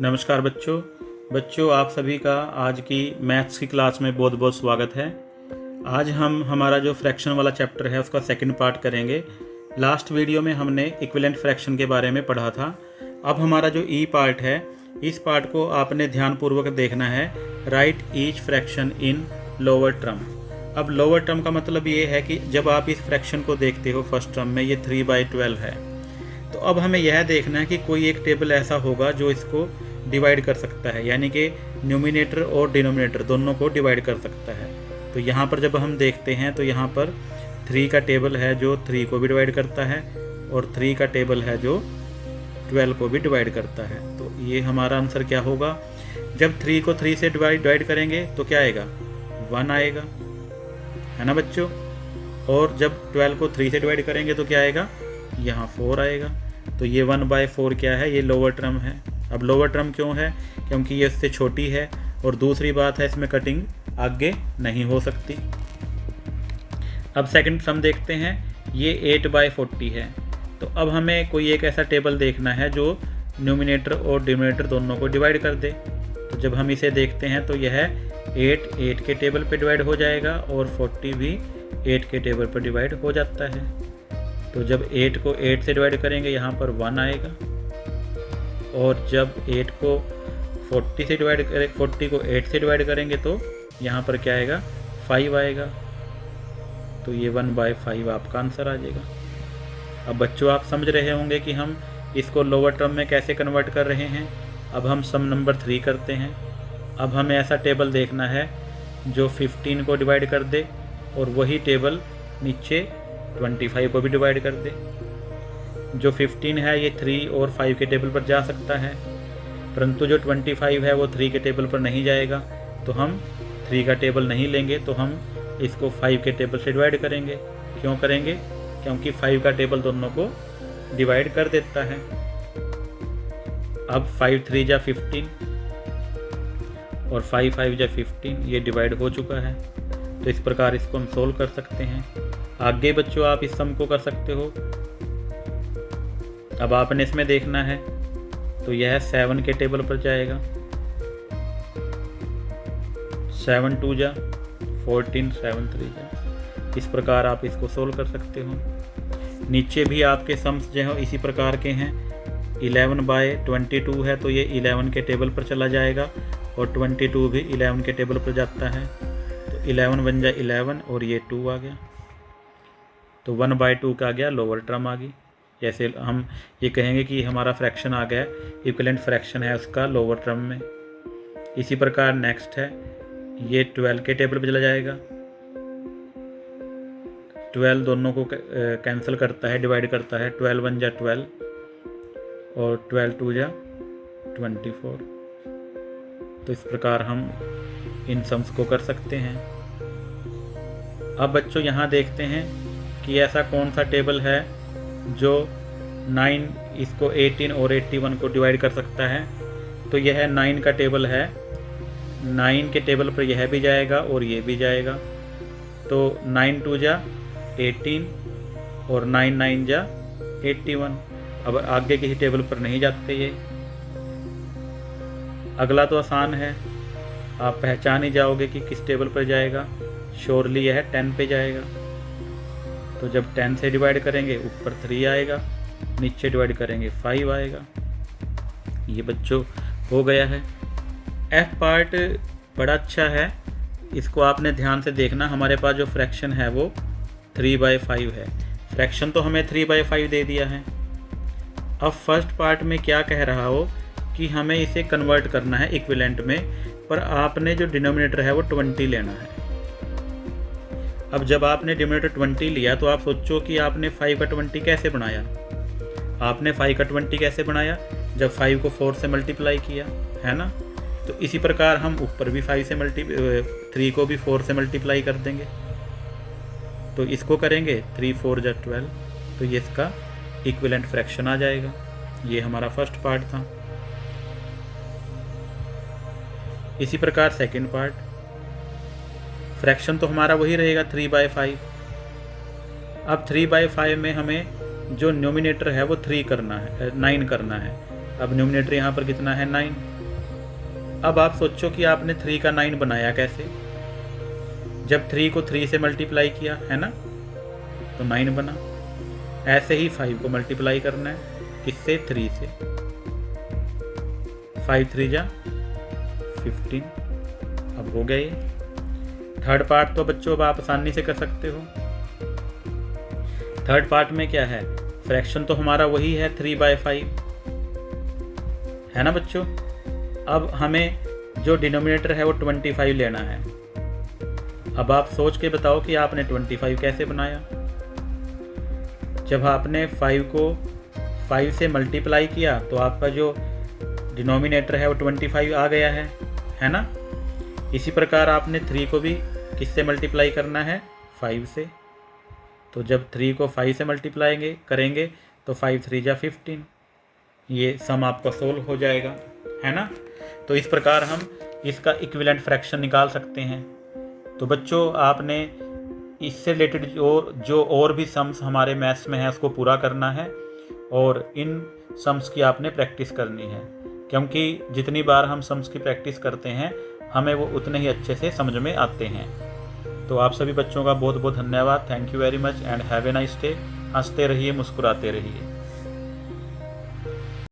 नमस्कार बच्चों आप सभी का आज की मैथ्स की क्लास में बहुत बहुत स्वागत है। आज हम हमारा जो फ्रैक्शन वाला चैप्टर है उसका सेकंड पार्ट करेंगे। लास्ट वीडियो में हमने इक्विवेलेंट फ्रैक्शन के बारे में पढ़ा था। अब हमारा जो ई पार्ट है, इस पार्ट को आपने ध्यानपूर्वक देखना है। Right each fraction in lower term. अब लोअर टर्म का मतलब ये है कि जब आप इस फ्रैक्शन को देखते हो फर्स्ट टर्म में, ये 3/12 है, तो अब हमें यह देखना है कि कोई एक टेबल ऐसा होगा जो इसको डिवाइड कर सकता है, यानी कि न्यूमिनेटर और डिनोमिनेटर दोनों को डिवाइड कर सकता है। तो यहाँ पर जब हम देखते हैं तो यहाँ पर 3 का टेबल है जो 3 को भी डिवाइड करता है और 3 का टेबल है जो 12 को भी डिवाइड करता है। तो ये हमारा आंसर क्या होगा? जब 3 को 3 से डिवाइड करेंगे तो क्या आएगा? 1 आएगा, है ना बच्चों। और जब 12 को 3 से डिवाइड करेंगे तो क्या आएगा? यहाँ 4 आएगा। तो ये 1/4 क्या है? ये लोअर टर्म है। अब लोअर टर्म क्यों है? क्योंकि ये इससे छोटी है, और दूसरी बात है इसमें कटिंग आगे नहीं हो सकती। अब सेकंड सम देखते हैं। ये 8/40 है। तो अब हमें कोई एक ऐसा टेबल देखना है जो न्यूमिनेटर और डिनोमिनेटर दोनों को डिवाइड कर दे। तो जब हम इसे देखते हैं तो यह 8 के टेबल पे डिवाइड हो जाएगा और 40 भी 8 के टेबल पर डिवाइड हो जाता है। तो जब 8 को 8 से डिवाइड करेंगे यहाँ पर 1 आएगा, और जब 8 को 40 को 8 से डिवाइड करेंगे तो यहाँ पर क्या आएगा? 5 आएगा। तो ये 1/5 आपका आंसर आ जाएगा। अब बच्चों आप समझ रहे होंगे कि हम इसको लोअर टर्म में कैसे कन्वर्ट कर रहे हैं। अब हम सम नंबर 3 करते हैं। अब हमें ऐसा टेबल देखना है जो 15 को डिवाइड कर दे और वही टेबल नीचे 25 को भी डिवाइड कर दे। जो 15 है ये 3 और 5 के टेबल पर जा सकता है, परंतु जो 25 है वो 3 के टेबल पर नहीं जाएगा। तो हम 3 का टेबल नहीं लेंगे, तो हम इसको 5 के टेबल से डिवाइड करेंगे। क्यों करेंगे? क्योंकि 5 का टेबल दोनों को डिवाइड कर देता है। अब 5 3 जा 15 और 5 5 जा 15, ये डिवाइड हो चुका है। तो इस प्रकार इसको हम सोल्व कर सकते हैं। आगे बच्चों आप इस सम को कर सकते हो। अब आपने इसमें देखना है तो यह 7 के टेबल पर जाएगा। 7 2 जा 14, 7 3 जा। इस प्रकार आप इसको सोल्व कर सकते हो। नीचे भी आपके सम्स जो है इसी प्रकार के हैं। 11/22 है तो ये 11 के टेबल पर चला जाएगा, और 22 भी 11 के टेबल पर जाता है। तो 11 बन जाए 11 और ये 2 आ गया। तो 1/2 का आ गया, लोअर टर्म आ गई। जैसे हम ये कहेंगे कि हमारा फ्रैक्शन आ गया, इक्विवेलेंट फ्रैक्शन है उसका लोअर टर्म में। इसी प्रकार नेक्स्ट है, ये 12 के टेबल पर चला जाएगा। 12 दोनों को कैंसिल करता है, डिवाइड करता है। 12 1 जा 12 और 12 2 जा 24। तो इस प्रकार हम इन सम्स को कर सकते हैं। अब बच्चों यहाँ देखते हैं कि ऐसा कौन सा टेबल है जो 9 इसको 18 और 81 को डिवाइड कर सकता है। तो यह 9 का टेबल है। 9 के टेबल पर यह भी जाएगा और ये भी जाएगा। तो 9 2 जा 18 और 9 9 जा 81। अब आगे किसी टेबल पर नहीं जाते ये। अगला तो आसान है, आप पहचान ही जाओगे कि किस टेबल पर जाएगा। श्योरली यह 10 पे जाएगा। तो जब 10 से डिवाइड करेंगे ऊपर 3 आएगा, नीचे डिवाइड करेंगे 5 आएगा। ये बच्चों हो गया है। एफ पार्ट बड़ा अच्छा है, इसको आपने ध्यान से देखना। हमारे पास जो फ्रैक्शन है वो 3/5 है। फ्रैक्शन तो हमें 3/5 दे दिया है। अब फर्स्ट पार्ट में क्या कह रहा हो कि हमें इसे कन्वर्ट करना है इक्विवेलेंट में, पर आपने जो डिनोमिनेटर है वो 20 लेना है। अब जब आपने डिनोमिनेटर 20 लिया तो आप सोचो कि आपने 5 का 20 कैसे बनाया। आपने 5 का 20 कैसे बनाया? जब 5 को 4 से मल्टीप्लाई किया, है ना। तो इसी प्रकार हम ऊपर भी 3 को भी 4 से मल्टीप्लाई कर देंगे। तो इसको करेंगे 3 4 जा 12, तो ये इसका इक्विवेलेंट फ्रैक्शन आ जाएगा। ये हमारा फर्स्ट पार्ट था। इसी प्रकार सेकंड पार्ट, फ्रैक्शन तो हमारा वही रहेगा 3/5। अब 3/5 में हमें जो न्यूमिनेटर है वो 9 करना है। अब न्यूमरेटर यहाँ पर कितना है 9। अब आप सोचो कि आपने 3 का 9 बनाया कैसे। जब 3 को 3 से मल्टीप्लाई किया है ना, तो 9 बना। ऐसे ही 5 को मल्टीप्लाई करना है, किससे? 3 से। 5 3 जा 15। अब हो गया ये। थर्ड पार्ट तो बच्चों अब आप आसानी से कर सकते हो। थर्ड पार्ट में क्या है? फ्रैक्शन तो हमारा वही है 3/5, है ना बच्चों। अब हमें जो डिनोमिनेटर है वो 25 लेना है। अब आप सोच के बताओ कि आपने 25 कैसे बनाया। जब आपने 5 को 5 से मल्टीप्लाई किया तो आपका जो डिनोमिनेटर है वो 25 आ गया है ना। इसी प्रकार आपने 3 को भी किससे मल्टीप्लाई करना है? 5 से। तो जब 3 को 5 से मल्टीप्लाई करेंगे तो 5 3 जा 15। ये सम आपका सोल्व हो जाएगा, है ना। तो इस प्रकार हम इसका इक्विवेलेंट फ्रैक्शन निकाल सकते हैं। तो बच्चों आपने इससे रिलेटेड जो और भी सम्स हमारे मैथ्स में है उसको पूरा करना है, और इन सम्स की आपने प्रैक्टिस करनी है, क्योंकि जितनी बार हम सम्स की प्रैक्टिस करते हैं हमें वो उतने ही अच्छे से समझ में आते हैं। तो आप सभी बच्चों का बहुत बहुत धन्यवाद। Thank you very much and have a nice day. हंसते रहिए, मुस्कुराते रहिए।